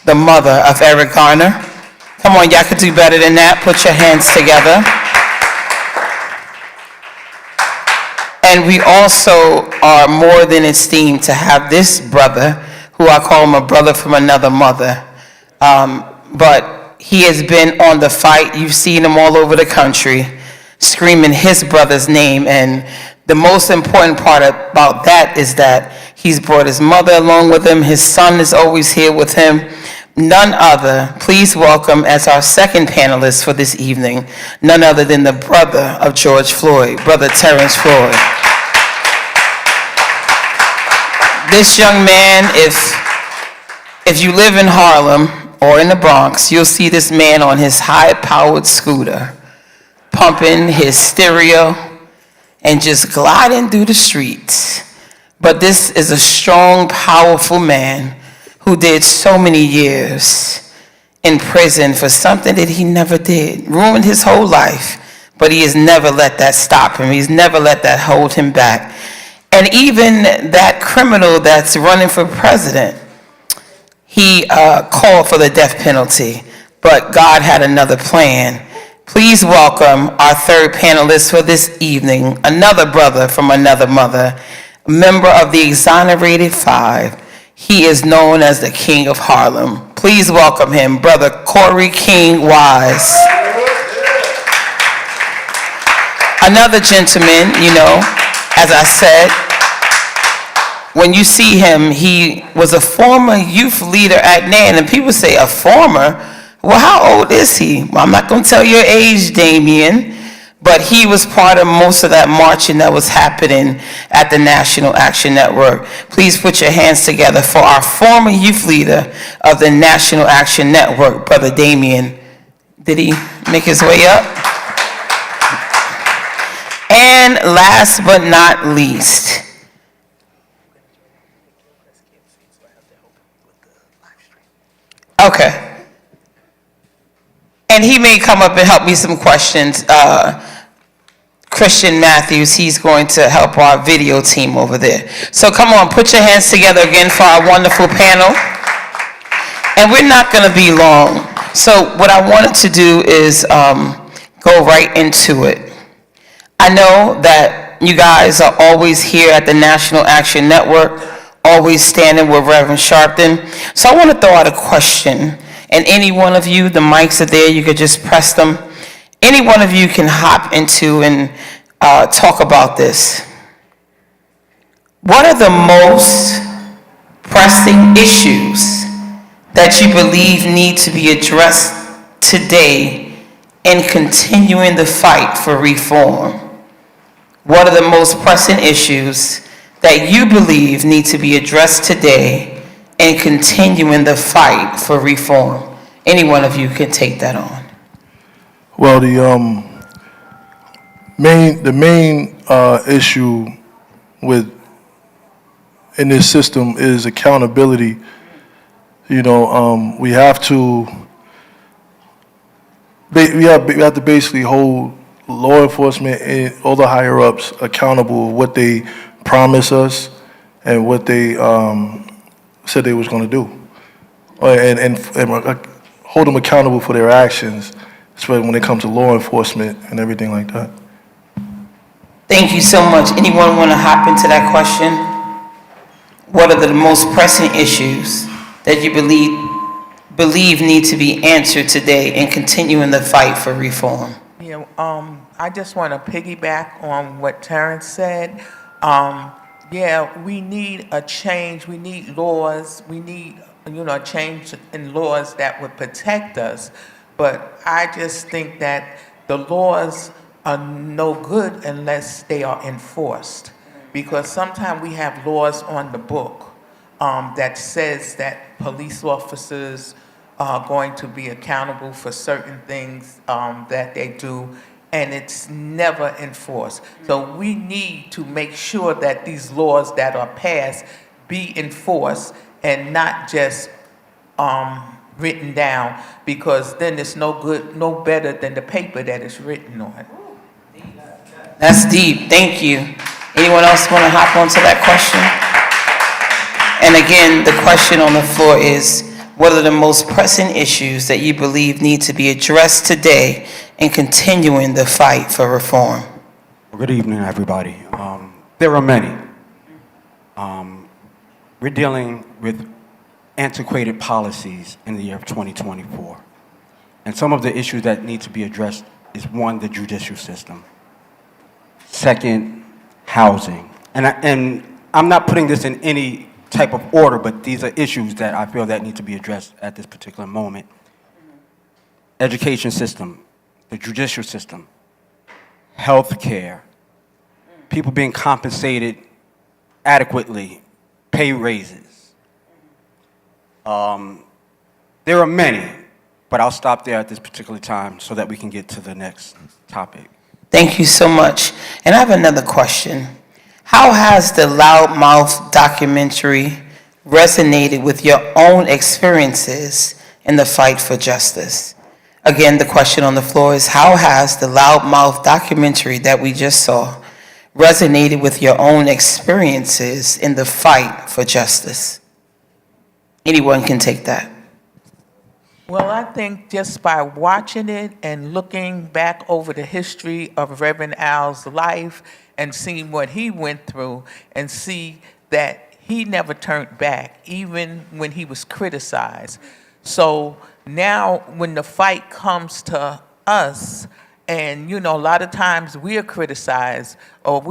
the mother of Eric Garner. Come on, y'all could do better than that. Put your hands together. And we also are more than esteemed to have this brother, who I call him a brother from another mother. But he has been on the fight. You've seen him all over the country screaming his brother's name. And the most important part about that is that he's brought his mother along with him. His son is always here with him. None other, please welcome as our second panelist for this evening, none other than the brother of George Floyd, Brother Terrence Floyd. This young man, if you live in Harlem or in the Bronx, you'll see this man on his high-powered scooter, pumping his stereo and just gliding through the streets. But this is a strong, powerful man who did so many years in prison for something that he never did, ruined his whole life, but he has never let that stop him. He's never let that hold him back. And even that criminal that's running for president, he called for the death penalty, but God had another plan. Please welcome our third panelist for this evening, another brother from another mother, a member of the Exonerated Five. He is known as the King of Harlem. Please welcome him, Brother Corey King Wise. Another gentleman, you know, as I said, when you see him, he was a former youth leader at NAN, and people say, a former? Well, how old is he? Well, I'm not going to tell your age, Damien, but he was part of most of that marching that was happening at the National Action Network. Please put your hands together for our former youth leader of the National Action Network, Brother Damien. Did he make his way up? And last but not least, okay. And he may come up and help me some questions. Christian Matthews, he's going to help our video team over there. So come on, put your hands together again for our wonderful panel. And we're not going to be long. So what I wanted to do is go right into it. I know that you guys are always here at the National Action Network, always standing with Reverend Sharpton. So I want to throw out a question. And any one of you, the mics are there, you could just press them. Any one of you can hop into and talk about this. What are the most pressing issues that you believe need to be addressed today in continuing the fight for reform? What are the most pressing issues that you believe need to be addressed today in continuing the fight for reform? Any one of you can take that on. Well, the main issue in this system is accountability. You know, we have to basically hold law enforcement and all the higher ups accountable for what they promised us and what they said they was going to do, and hold them accountable for their actions, especially when it comes to law enforcement and everything like that. Thank you so much. Anyone want to hop into that question? What are the most pressing issues that you believe need to be answered today in continuing the fight for reform? Yeah, I just want to piggyback on what Terrence said. Yeah, we need a change. We need laws. We need, a change in laws that would protect us. But I just think that the laws are no good unless they are enforced. Because sometimes we have laws on the book that says that police officers are going to be accountable for certain things that they do, and it's never enforced. So we need to make sure that these laws that are passed be enforced and not just written down, because then it's no good, no better than the paper that it's written on. That's deep. Thank you. Anyone else want to hop onto that question? And again, the question on the floor is, What are the most pressing issues that you believe need to be addressed today in continuing the fight for reform? Good evening, everybody. There are many. We're dealing with antiquated policies in the year of 2024. And some of the issues that need to be addressed is, one, the judicial system. Second, housing. And I'm not putting this in any type of order, but these are issues that I feel that need to be addressed at this particular moment. Education system, the judicial system, health care, people being compensated adequately, pay raises. There are many, but I'll stop there at this particular time so that we can get to the next topic. Thank you so much. And I have another question. How has the Loudmouth documentary resonated with your own experiences in the fight for justice? Again, the question on the floor is, how has the Loudmouth documentary that we just saw resonated with your own experiences in the fight for justice? Anyone can take that. Well, I think just by watching it and looking back over the history of Reverend Al's life and seeing what he went through and see that he never turned back, even when he was criticized. So now when the fight comes to us, and, you know, a lot of times we are criticized or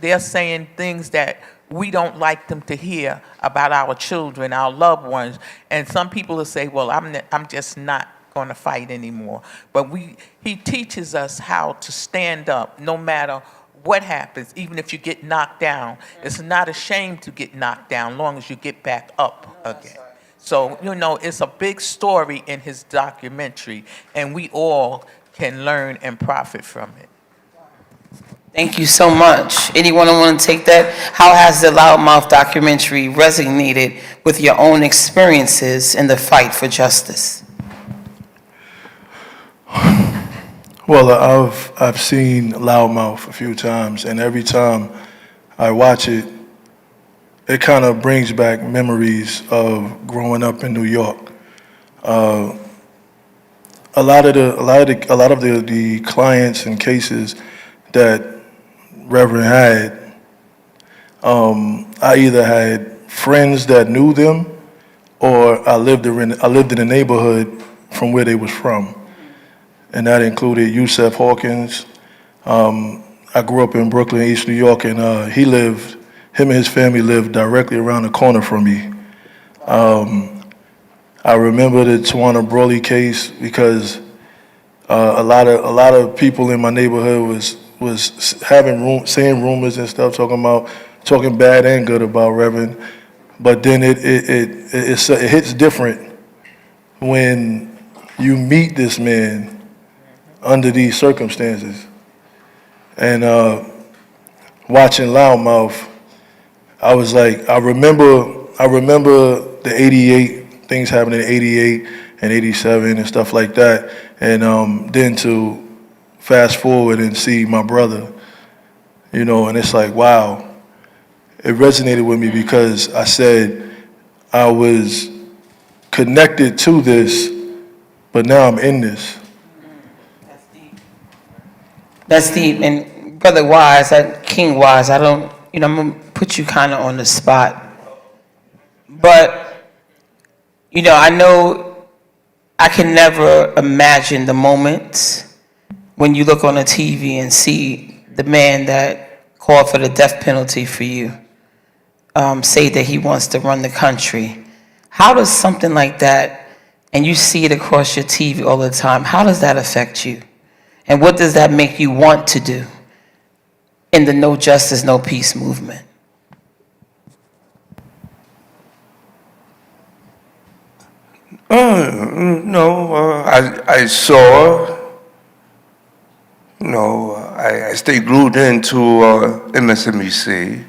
they're saying things that we don't like them to hear about our children, our loved ones. And some people will say, well, I'm just not going to fight anymore. But he teaches us how to stand up no matter what happens, even if you get knocked down. It's not a shame to get knocked down as long as you get back up again. So, you know, it's a big story in his documentary, and we all can learn and profit from it. Thank you so much. Anyone want to take that? How has the Loudmouth documentary resonated with your own experiences in the fight for justice? Well, I've seen Loudmouth a few times, and every time I watch it, it kind of brings back memories of growing up in New York. A lot of the clients and cases that Reverend had, I either had friends that knew them, or I lived in the neighborhood from where they was from, and that included Yusef Hawkins. I grew up in Brooklyn, East New York, and him and his family lived directly around the corner from me. I remember the Tawana Brawley case because a lot of people in my neighborhood was saying rumors and stuff, talking bad and good about Reverend. But then it hits different when you meet this man under these circumstances. And watching Loudmouth, I was like, I remember the 88 things happening in 88 and 87 and stuff like that. And then to fast forward and see my brother, you know, and it's like, wow. It resonated with me because I said I was connected to this, but now I'm in this. That's deep. And Brother Wise, King Wise, I'm going to put you kind of on the spot. But, I know I can never imagine the moments when you look on the TV and see the man that called for the death penalty for you say that he wants to run the country. How does something like that, and you see it across your TV all the time, how does that affect you? And what does that make you want to do in the No Justice, No Peace movement? I saw, I stayed glued into MSNBC,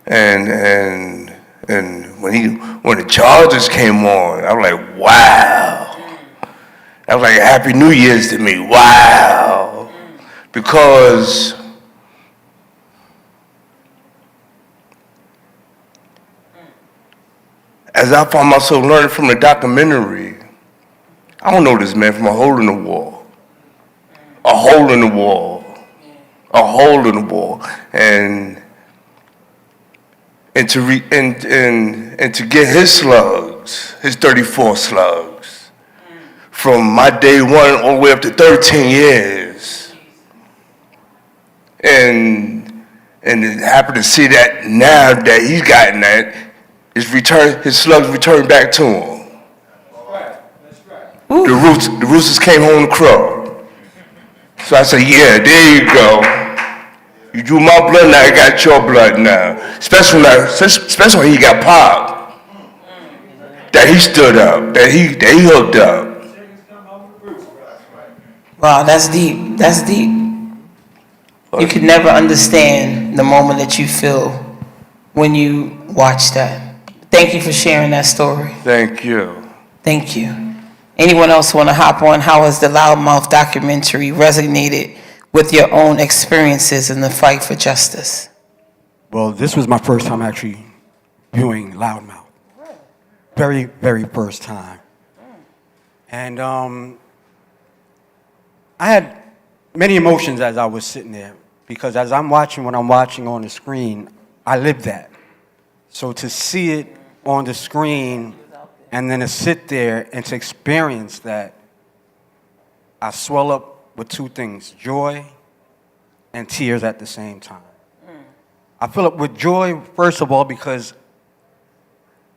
and when the charges came on, I was like, wow. That was like a Happy New Year's to me, wow. Because as I found myself learning from the documentary, I don't know this man from a hole in the wall. A hole in the wall. A hole in the wall. And to get his slugs, his 34 slugs, from my day one all the way up to 13 years. And happy to see that now that he's gotten that, his slugs returned back to him. The roosters came home to crow. So I said, yeah, there you go. You drew my blood, now I got your blood now. Especially when he got popped. That he stood up, that he hooked up. Wow, that's deep. That's deep. You could never understand the moment that you feel when you watch that. Thank you for sharing that story. Thank you. Thank you. Anyone else want to hop on? How has the Loudmouth documentary resonated with your own experiences in the fight for justice? Well, this was my first time actually viewing Loudmouth. Very, very first time. And I had many emotions as I was sitting there, because as I'm watching what I'm watching on the screen, I lived that. So to see it on the screen and then to sit there and to experience that, I swell up with two things, joy and tears at the same time. I fill up with joy, first of all, because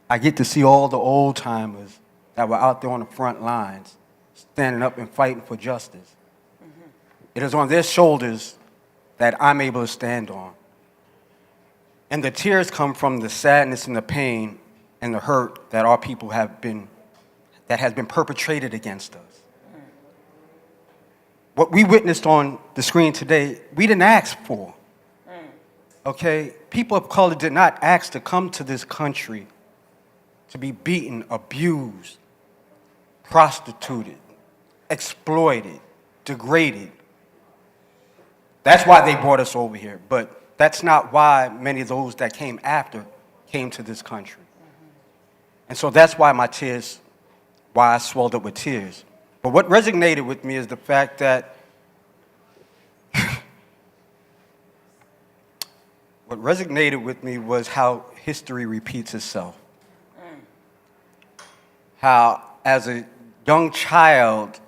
I get to see all the old timers that were out there on the front lines, standing up and fighting for justice. It is on their shoulders that I'm able to stand on. And the tears come from the sadness and the pain and the hurt that our people that has been perpetrated against us. What we witnessed on the screen today, we didn't ask for. Okay? People of color did not ask to come to this country to be beaten, abused, prostituted, exploited, degraded. That's why they brought us over here. But that's not why many of those that came after came to this country. And so that's why why I swelled up with tears. But what resonated with me is the fact that what resonated with me was how history repeats itself. How as a young child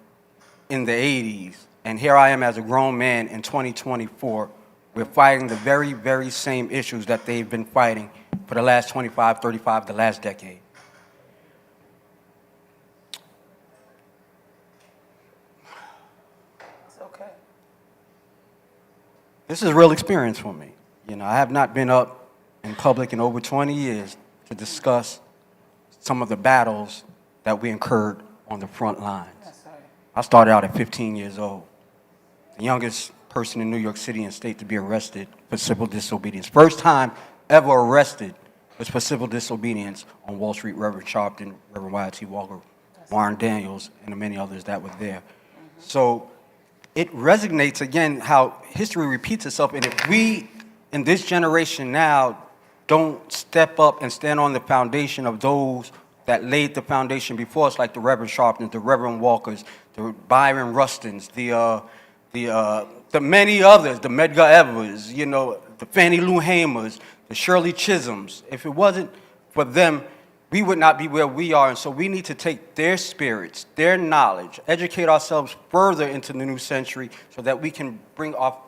in the 80s, and here I am as a grown man in 2024, we're fighting the very, very same issues that they've been fighting for the last 25, 35, the last decade. This is a real experience for me. You know, I have not been up in public in over 20 years to discuss some of the battles that we incurred on the front lines. I started out at 15 years old, the youngest person in New York City and state to be arrested for civil disobedience. First time ever arrested was for civil disobedience on Wall Street. Reverend Sharpton, Reverend Wyatt T. Walker, Warren Daniels, and many others that were there. So it resonates again how history repeats itself, and if we in this generation now don't step up and stand on the foundation of those that laid the foundation before us, like the Reverend Sharpton, the Reverend Walkers, the Byron Rustins, the many others, the Medgar Evers, you know, the Fannie Lou Hamers, the Shirley Chisholms. If it wasn't for them, we would not be where we are. And so we need to take their spirits, their knowledge, educate ourselves further into the new century so that we can bring our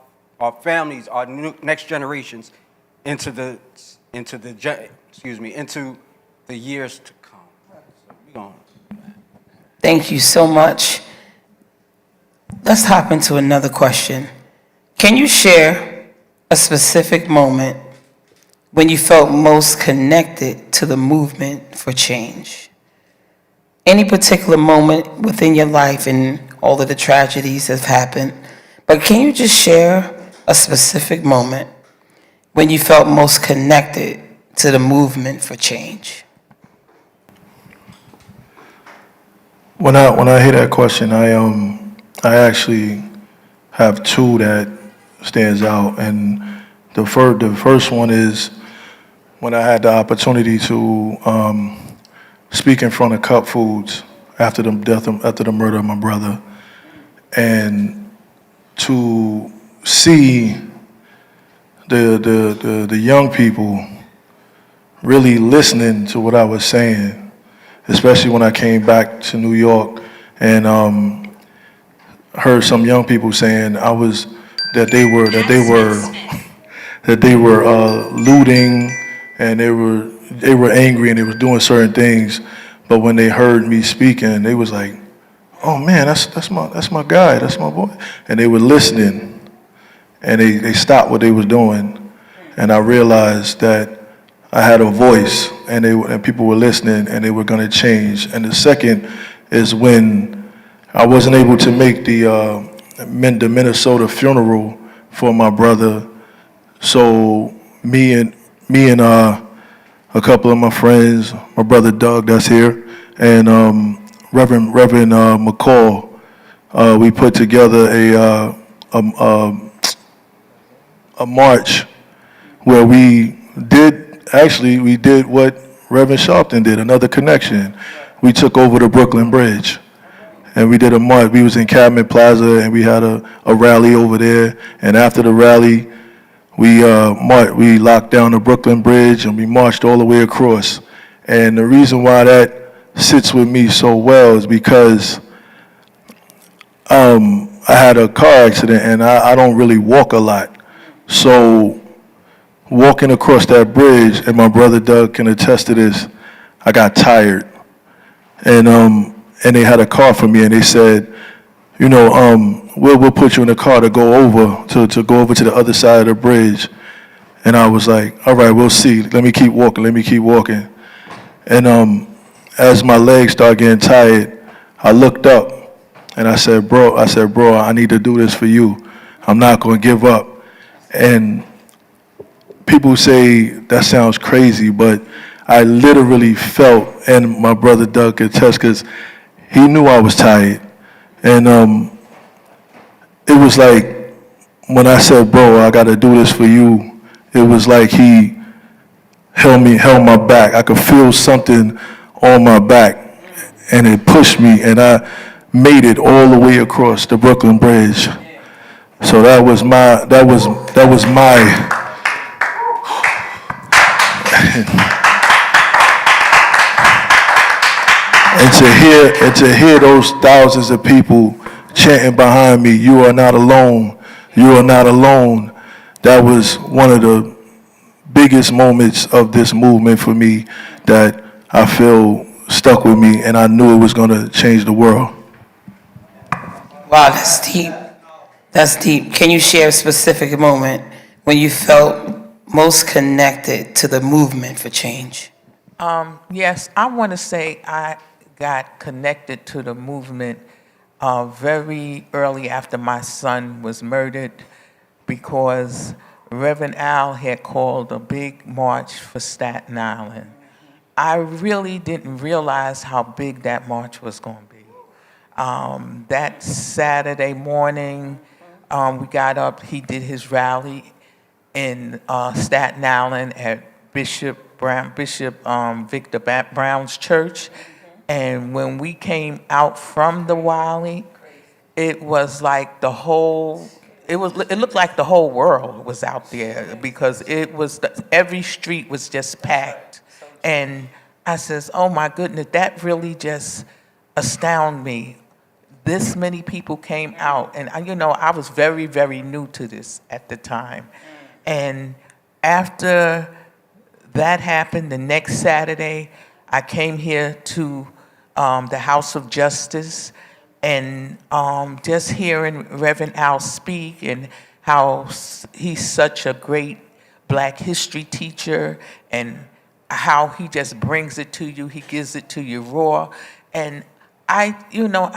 families, our next generations into the years to come. So we gonna... Thank you so much. Let's hop into another question. Can you share a specific moment when you felt most connected to the movement for change? Any particular moment within your life and all of the tragedies that have happened, but can you just share a specific moment when you felt most connected to the movement for change? When I hear that question, I actually have two that stands out, and the first one is when I had the opportunity to speak in front of Cup Foods after the murder of my brother, and to see the young people really listening to what I was saying, especially when I came back to New York and heard some young people saying that they were looting, and they were angry, and they was doing certain things. But when they heard me speaking, they was like, "Oh man, that's my guy, that's my boy," and they were listening, and they stopped what they was doing, and I realized that I had a voice, and people were listening, and they were going to change. And the second is when I wasn't able to make the Minnesota funeral for my brother, so me and a couple of my friends, my brother Doug that's here, and Reverend McCall, we put together a march where we did what Reverend Sharpton did, another connection. We took over the Brooklyn Bridge, and we did a march. We was in Cabinet Plaza, and we had a rally over there, and after the rally, we locked down the Brooklyn Bridge, and we marched all the way across. And the reason why that sits with me so well is because I had a car accident, and I don't really walk a lot. So walking across that bridge, and my brother Doug can attest to this, I got tired. And they had a car for me, and they said, we'll put you in a car to go over to the other side of the bridge. And I was like, all right, we'll see. Let me keep walking. And as my legs started getting tired, I looked up, and I said, bro, I need to do this for you. I'm not going to give up. And people say that sounds crazy, but I literally felt, and my brother Doug could attest, because he knew I was tired. And it was like, when I said, bro, I got to do this for you, it was like he held my back. I could feel something on my back, and it pushed me, and I made it all the way across the Brooklyn Bridge. So that was my and to hear those thousands of people chanting behind me, "You are not alone, you are not alone," that was one of the biggest moments of this movement for me that I feel stuck with me, and I knew it was going to change the world. Wow, that's deep. That's deep. Can you share a specific moment when you felt most connected to the movement for change? Yes, I want to say I got connected to the movement very early after my son was murdered, because Reverend Al had called a big march for Staten Island. I really didn't realize how big that march was going to be. That Saturday morning, we got up, he did his rally in Staten Island at Bishop Victor Brown's church. And when we came out from the rally, it was like it looked like the whole world was out there, because every street was just packed. And I says, oh my goodness, that really just astounded me. This many people came out, and I was very, very new to this at the time. And after that happened, the next Saturday, I came here to the House of Justice, and just hearing Reverend Al speak, and how he's such a great Black history teacher, and how he just brings it to you, he gives it to you raw. And I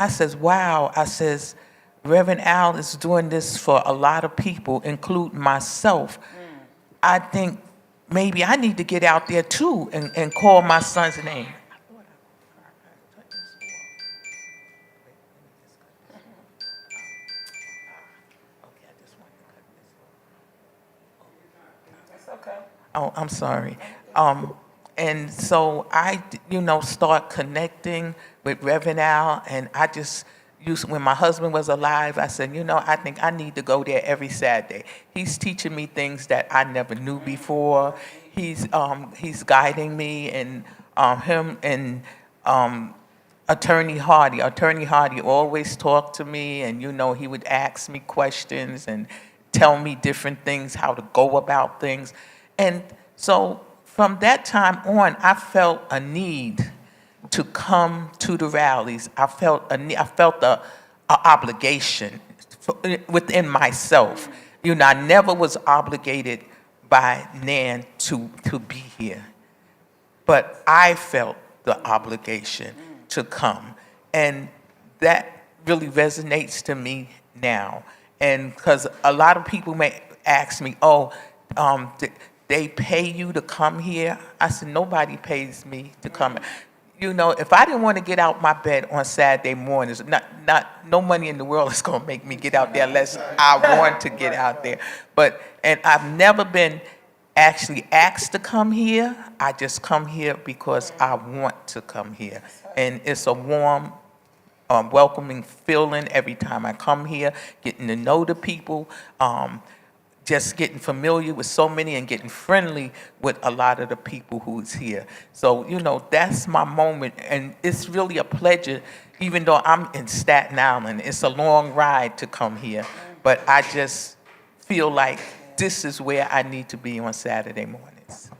says, wow, I says, Reverend Al is doing this for a lot of people, including myself. I think maybe I need to get out there too and call my son's name. Oh, I'm sorry. And so I, start connecting with Reverend Al, and I just when my husband was alive, I said, I think I need to go there every Saturday. He's teaching me things that I never knew before. He's guiding me, and him and Attorney Hardy. Attorney Hardy always talked to me, and he would ask me questions and tell me different things, how to go about things. And so from that time on, I felt a need to come to the rallies. I felt a obligation within myself. I never was obligated by Nan to be here, but I felt the obligation to come, and that really resonates to me now. And because a lot of people may ask me, they pay you to come here? I said, nobody pays me to come. If I didn't want to get out my bed on Saturday mornings, no money in the world is going to make me get out there unless I want to get out there. And I've never been actually asked to come here. I just come here because I want to come here. And it's a warm, welcoming feeling every time I come here, getting to know the people, just getting familiar with so many and getting friendly with a lot of the people who's here. So, that's my moment. And it's really a pleasure, even though I'm in Staten Island. It's a long ride to come here. But I just feel like this is where I need to be on Saturday mornings.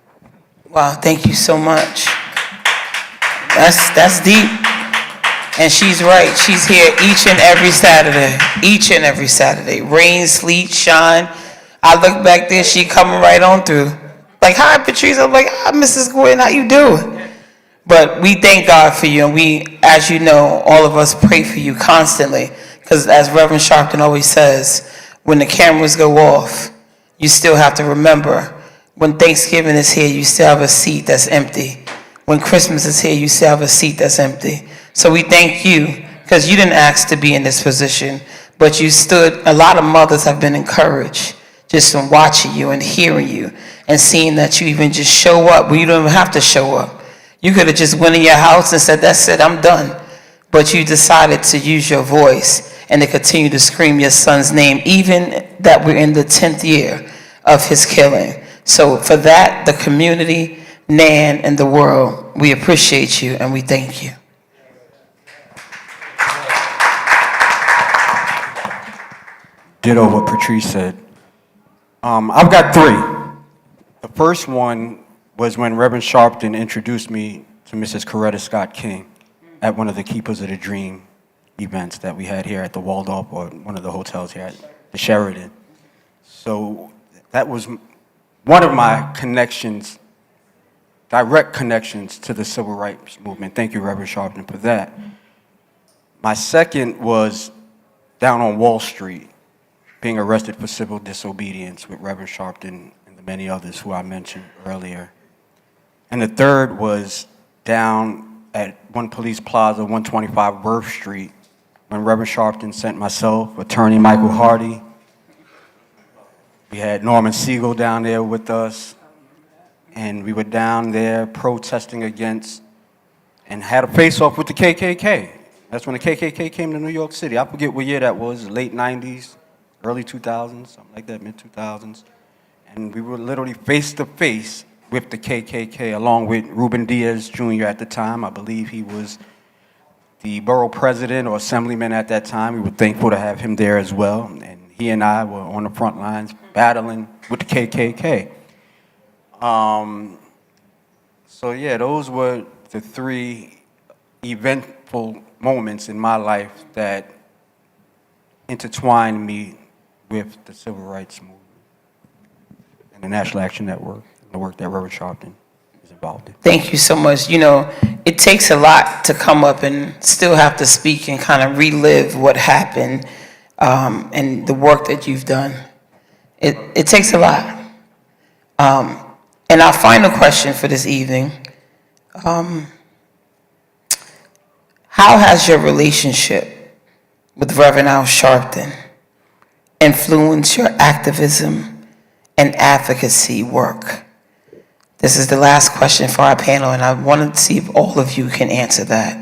Wow, thank you so much. That's deep. And she's right. She's here each and every Saturday. Each and every Saturday. Rain, sleet, shine. I look back there, she coming right on through. Like, hi, Patrice. I'm like, hi, Mrs. Gordon, how you doing? But we thank God for you, and we, as you know, all of us pray for you constantly. Because as Reverend Sharpton always says, when the cameras go off, you still have to remember, when Thanksgiving is here, you still have a seat that's empty. When Christmas is here, you still have a seat that's empty. So we thank you, because you didn't ask to be in this position, but you stood. A lot of mothers have been encouraged just from watching you and hearing you and seeing that you even just show up when you don't even have to show up. You could have just went in your house and said, that's it, I'm done. But you decided to use your voice and to continue to scream your son's name, even that we're in the 10th year of his killing. So for that, the community, Nan, and the world, we appreciate you and we thank you. Ditto what Patrice said. I've got three. The first one was when Reverend Sharpton introduced me to Mrs. Coretta Scott King at one of the Keepers of the Dream events that we had here at the Waldorf, or one of the hotels here at the Sheraton. So that was one of my connections, direct connections to the civil rights movement. Thank you, Reverend Sharpton, for that. My second was down on Wall Street, being arrested for civil disobedience with Reverend Sharpton and the many others who I mentioned earlier. And the third was down at One Police Plaza, 125 Worth Street, when Reverend Sharpton sent myself, Attorney Michael Hardy. We had Norman Siegel down there with us, and we were down there protesting against and had a face-off with the KKK. That's when the KKK came to New York City. I forget what year that was, late 90s. Early 2000s, something like that, mid-2000s. And we were literally face-to-face with the KKK, along with Ruben Diaz Jr. at the time. I believe he was the borough president or assemblyman at that time. We were thankful to have him there as well. And he and I were on the front lines battling with the KKK. So yeah, those were the three eventful moments in my life that intertwined me with the civil rights movement and the National Action Network, and the work that Reverend Sharpton is involved in. Thank you so much. It takes a lot to come up and still have to speak and kind of relive what happened and the work that you've done. It takes a lot. And our final question for this evening, how has your relationship with Reverend Al Sharpton influence your activism and advocacy work? This is the last question for our panel, and I want to see if all of you can answer that.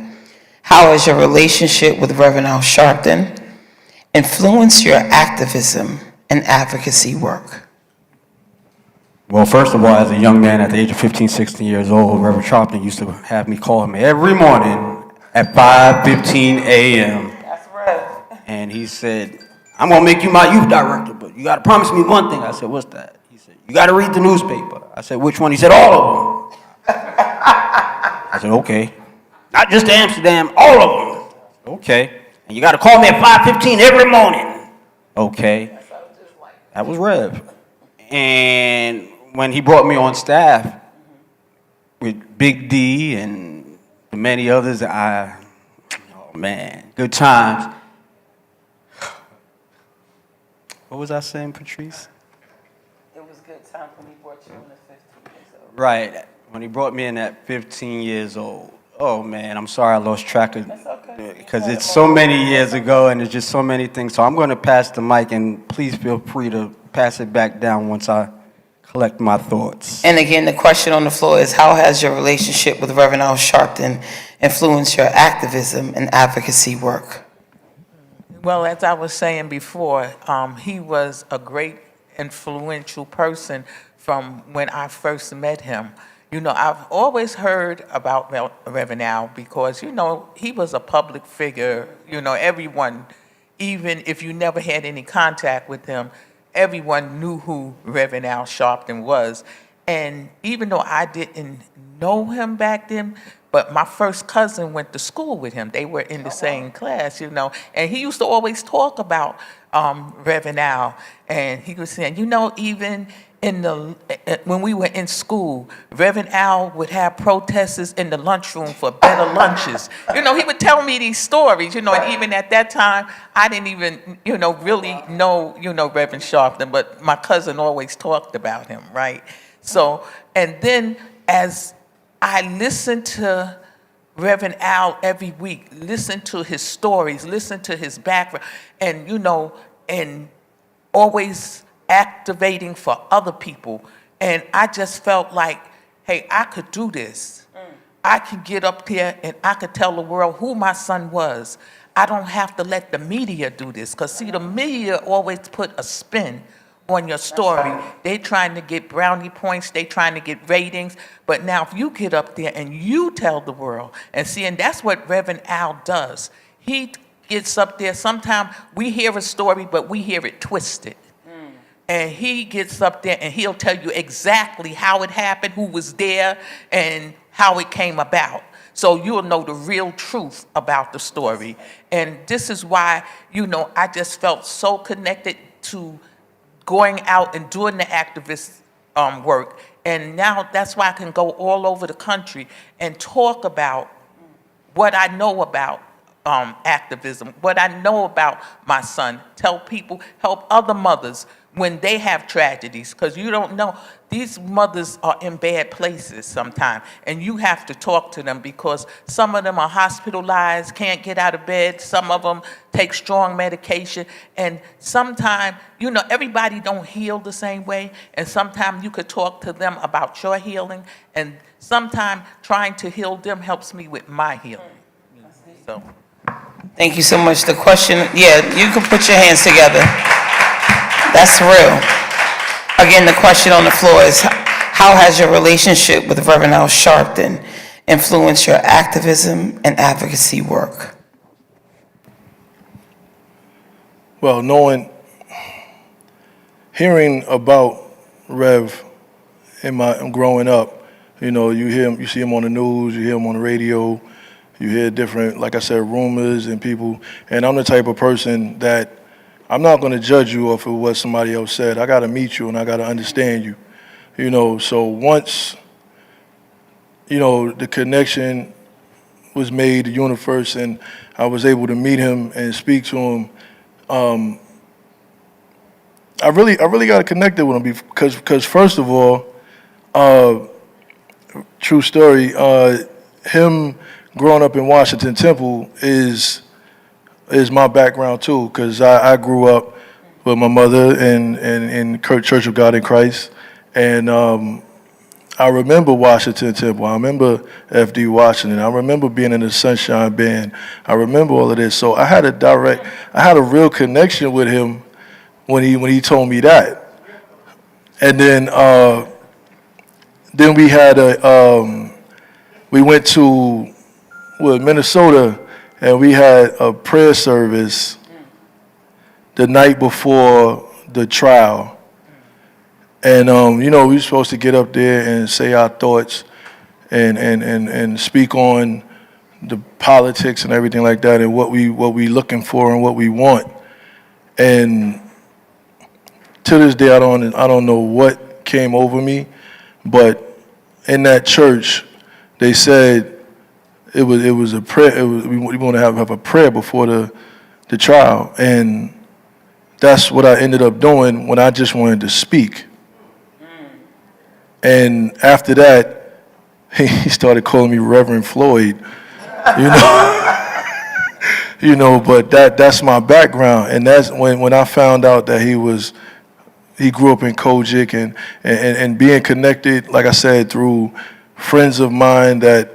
How has your relationship with Reverend Al Sharpton influenced your activism and advocacy work? Well, first of all, as a young man at the age of 15, 16 years old, Reverend Sharpton used to have me call him every morning at 5:15 a.m. That's right. And he said, I'm going to make you my youth director, but you got to promise me one thing. I said, what's that? He said, you got to read the newspaper. I said, which one? He said, all of them. I said, okay. Not just Amsterdam, all of them. Okay. And you got to call me at 5:15 every morning. Okay. That was Rev. And when he brought me on staff with Big D and the many others, oh man, good times. What was I saying, Patrice? It was a good time when he brought you in at 15 years old. Right, when he brought me in at 15 years old. Oh man, I'm sorry I lost track of it because it's so many years ago and there's just so many things. So I'm going to pass the mic, and please feel free to pass it back down once I collect my thoughts. And again, the question on the floor is, how has your relationship with Reverend Al Sharpton influenced your activism and advocacy work? Well, as I was saying before, he was a great influential person from when I first met him. You know, I've always heard about Reverend Al because, you know, he was a public figure. You know, everyone, even if you never had any contact with him, everyone knew who Reverend Al Sharpton was. And even though I didn't know him back then, but my first cousin went to school with him. They were in the same class, you know. And he used to always talk about Reverend Al. And he was saying, you know, even when we were in school, Reverend Al would have protesters in the lunchroom for better lunches. You know, he would tell me these stories, you know, and even at that time, I didn't even, you know, really know, you know, Reverend Sharpton, but my cousin always talked about him, right? So, and then as I listened to Reverend Al every week, listened to his stories, listened to his background, and, you know, and always activating for other people. And I just felt like, hey, I could do this. I could get up here and I could tell the world who my son was. I don't have to let the media do this. Because, see, the media always put a spin on your story. They trying to get brownie points. They trying to get ratings. But now if you get up there and you tell the world, and see, and that's what Reverend Al does. He gets up there. Sometimes we hear a story, but we hear it twisted. And he gets up there and he'll tell you exactly how it happened, who was there, and how it came about. So you'll know the real truth about the story. And this is why, you know, I just felt so connected to going out and doing the activist work. And now that's why I can go all over the country and talk about what I know about activism, what I know about my son, tell people, help other mothers when they have tragedies, because you don't know, these mothers are in bad places sometimes, and you have to talk to them because some of them are hospitalized, can't get out of bed, some of them take strong medication, and sometimes, you know, everybody don't heal the same way, and sometimes you could talk to them about your healing, and sometimes trying to heal them helps me with my healing. So. Thank you so much. The question, yeah, you can put your hands together. That's real. Again, the question on the floor is, how has your relationship with Reverend Al Sharpton influenced your activism and advocacy work? Well, hearing about Rev in growing up, you know, you see him on the news, you hear him on the radio, you hear different, like I said, rumors and people. And I'm the type of person that I'm not going to judge you off of what somebody else said. I got to meet you and I got to understand you. You know, so once, you know, the connection was made, the universe, and I was able to meet him and speak to him, I really got connected with him because first of all, true story, him growing up in Washington Temple is my background too, because I grew up with my mother in Church of God in Christ, and I remember Washington Temple. I remember F.D. Washington. I remember being in the Sunshine Band. I remember all of this. So I had a real connection with him when he told me that. And then we had we went to Minnesota, and we had a prayer service the night before the trial. And, we were supposed to get up there and say our thoughts and speak on the politics and everything like that and what we looking for and what we want. And to this day, I don't know what came over me, but in that church, they said it was a prayer. We want to have a prayer before the trial, and that's what I ended up doing when I just wanted to speak. And after that, he started calling me Reverend Floyd, but that's my background. And that's when I found out that he grew up in Kojic and being connected, like I said, through friends of mine that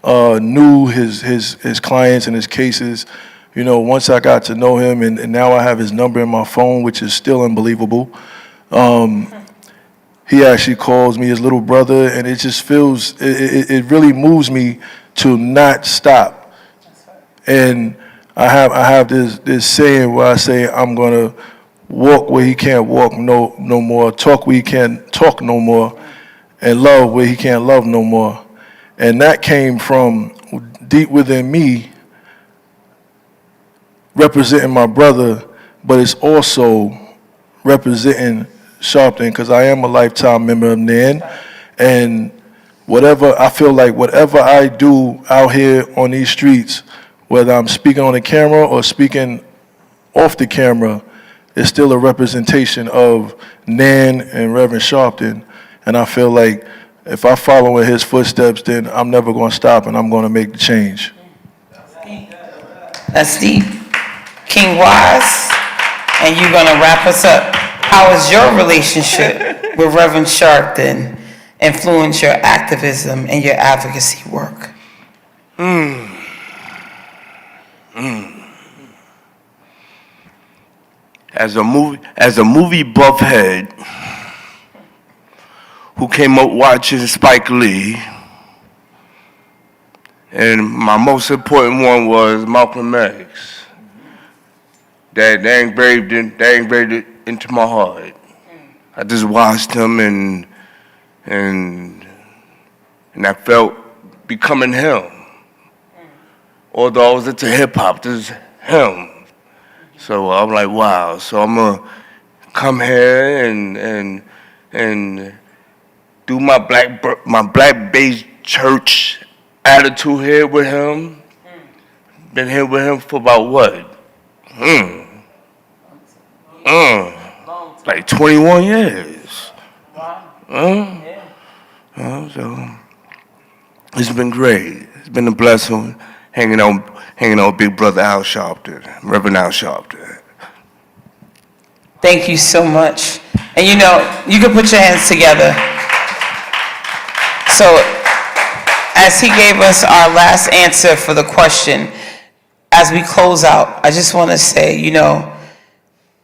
knew his clients and his cases. Once I got to know him, and now I have his number in my phone, which is still unbelievable. He actually calls me his little brother, and it just feels, it really moves me to not stop. And I have this saying where I say I'm gonna walk where he can't walk no more, talk where he can't talk no more, and love where he can't love no more. And that came from deep within me, representing my brother, but it's also representing Sharpton, because I am a lifetime member of NAN, and I feel like whatever I do out here on these streets, whether I'm speaking on the camera or speaking off the camera, it's still a representation of NAN and Reverend Sharpton. And I feel like if I follow in his footsteps, then I'm never going to stop, and I'm going to make the change. That's deep. King Wise, and you're going to wrap us up. How has your relationship with Reverend Sharpton influenced your activism and your advocacy work? As a movie buff head who came up watching Spike Lee, and my most important one was Malcolm X. That engraved it into my heart. I just watched him and I felt becoming him. Although I was into hip hop, this is him. So I'm like, wow. So I'm gonna come here and do my black based church attitude here with him. Been here with him for about what? Like 21 years. So it's been great. It's been a blessing hanging out with Big Brother Al Sharpton, Reverend Al Sharpton. Thank you so much. And you can put your hands together. So, as he gave us our last answer for the question, as we close out, I just want to say,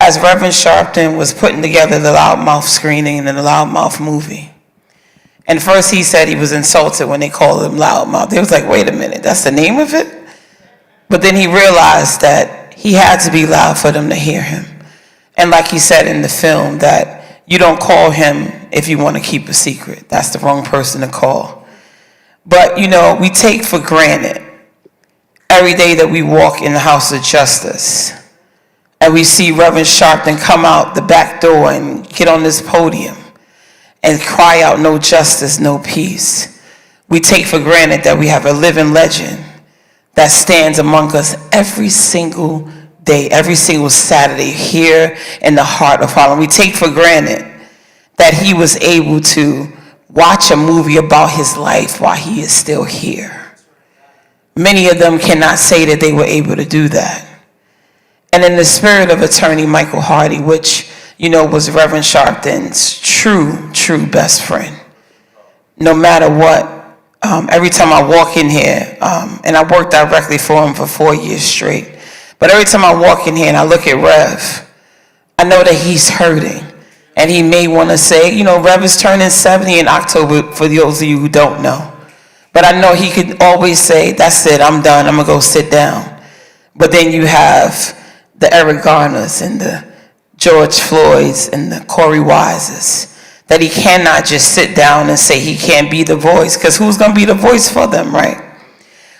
as Reverend Sharpton was putting together the LOUDMOUTH screening and the LOUDMOUTH movie, and first he said he was insulted when they called him LOUDMOUTH. They was like, wait a minute, that's the name of it? But then he realized that he had to be loud for them to hear him. And like he said in the film, that you don't call him if you want to keep a secret. That's the wrong person to call. But, we take for granted every day that we walk in the House of Justice and we see Reverend Sharpton come out the back door and get on this podium and cry out, no justice, no peace. We take for granted that we have a living legend that stands among us every single day, every single Saturday here in the heart of Harlem. We take for granted that he was able to watch a movie about his life while he is still here. Many of them cannot say that they were able to do that. And in the spirit of Attorney Michael Hardy, which, was Reverend Sharpton's true best friend, no matter what, every time I walk in here, and I worked directly for him for 4 years straight, but every time I walk in here and I look at Rev, I know that he's hurting. And he may want to say, you know, Rev is turning 70 in October, for those of you who don't know. But I know he could always say, that's it, I'm done, I'm going to go sit down. But then you have the Eric Garners and the George Floyds and the Corey Wises, that he cannot just sit down and say he can't be the voice, because who's going to be the voice for them, right?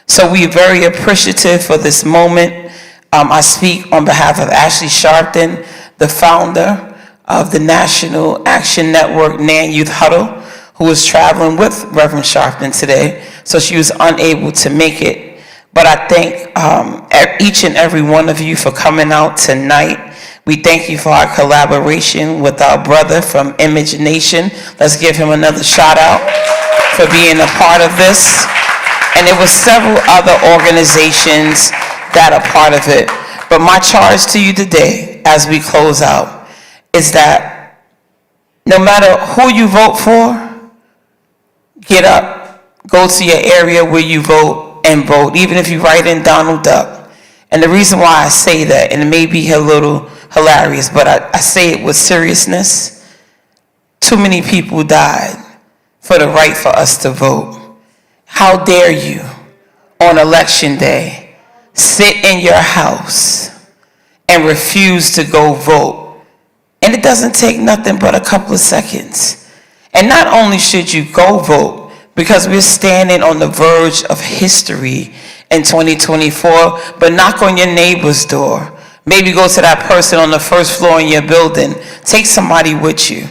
So we're very appreciative for this moment. I speak on behalf of Ashley Sharpton, the founder of the National Action Network NAN Youth Huddle, who was traveling with Reverend Sharpton today, so she was unable to make it. But I thank each and every one of you for coming out tonight. We thank you for our collaboration with our brother from Image Nation. Let's give him another shout out for being a part of this. And there were several other organizations that are part of it. But my charge to you today, as we close out, is that no matter who you vote for, get up, go to your area where you vote and vote, even if you write in Donald Duck. And the reason why I say that, and it may be a little hilarious, but I say it with seriousness, too many people died for the right for us to vote. How dare you, on election day, sit in your house and refuse to go vote? And it doesn't take nothing but a couple of seconds. And not only should you go vote, because we're standing on the verge of history in 2024, but knock on your neighbor's door. Maybe go to that person on the first floor in your building. Take somebody with you.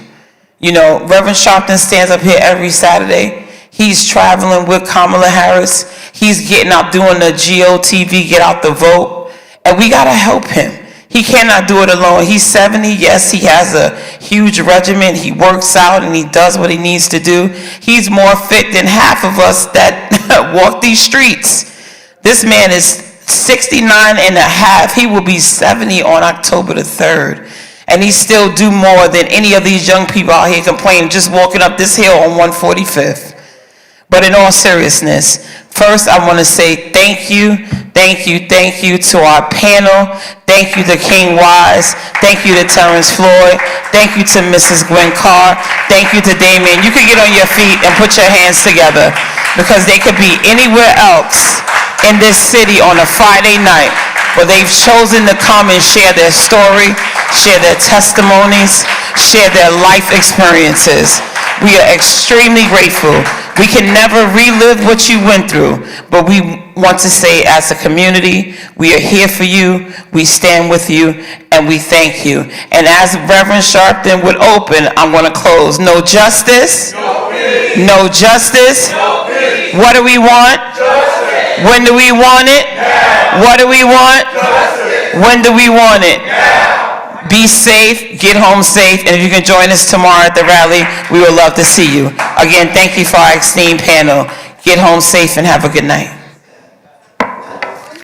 You know, Reverend Sharpton stands up here every Saturday. He's traveling with Kamala Harris. He's getting out doing the GOTV, get out the vote. And we got to help him. He cannot do it alone. He's 70. Yes, he has a huge regimen. He works out and he does what he needs to do. He's more fit than half of us that walk these streets. This man is 69 and a half. He will be 70 on October the 3rd. And he still do more than any of these young people out here complaining just walking up this hill on 145th. But in all seriousness, first I want to say thank you to our panel. Thank you to King Wise. Thank you to Terrence Floyd. Thank you to Mrs. Gwen Carr. Thank you to Damien. You can get on your feet and put your hands together, because they could be anywhere else in this city on a Friday night, but they've chosen to come and share their story, share their testimonies, share their life experiences. We are extremely grateful. We can never relive what you went through, but we want to say as a community, we are here for you, we stand with you, and we thank you. And as Reverend Sharpton would open, I'm going to close. No justice? No peace. No justice? No peace. What do we want? Justice. When do we want it? Now. What do we want? Justice. When do we want it? Now. Be safe, get home safe, and if you can join us tomorrow at the rally, we would love to see you. Again, thank you for our esteemed panel. Get home safe and have a good night.